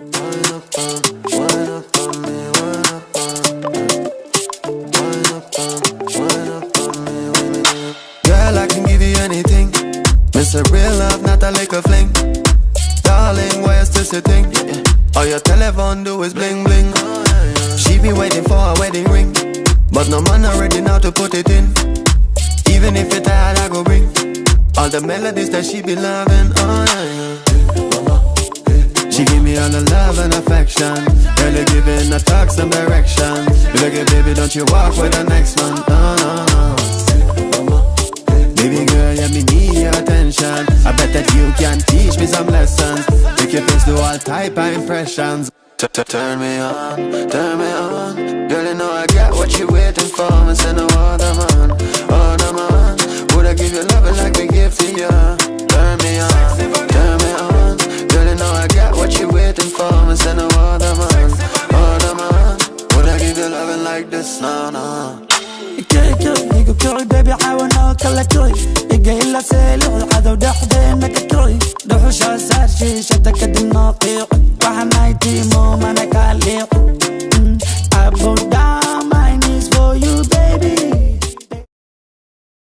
Wind up on me, wind up on me. Wind up on me, wind up. Girl, I can give you anything. Miss a real love, not a liquor fling. Darling, why you still sitting? All your telephone do is bling bling. She be waiting for a wedding ring, but no man ready now to put it in. Even if you're tired, I go bring all the melodies that she be loving. She give me all the love and affection. Girl, you giving her talk some direction. Be like, hey, baby, don't you walk with the next man. Baby girl, yeah, me need your attention. I bet that you can teach me some lessons. Make your face do all type of impressions. Turn me on, turn me on. Girl, you know I got what you waiting for. Me say no other man, other man. Would I give you love like a gift to you? Turn me on, turn me on. Girl, you know I got what you waiting for. Me say no other man, other man. Would I give you love like this? No, no. يقو كوي بيبي عاونا كلا كوي يقا إلا سيلو عادو داحدين مكا كوي دوحوشا سار شي شدك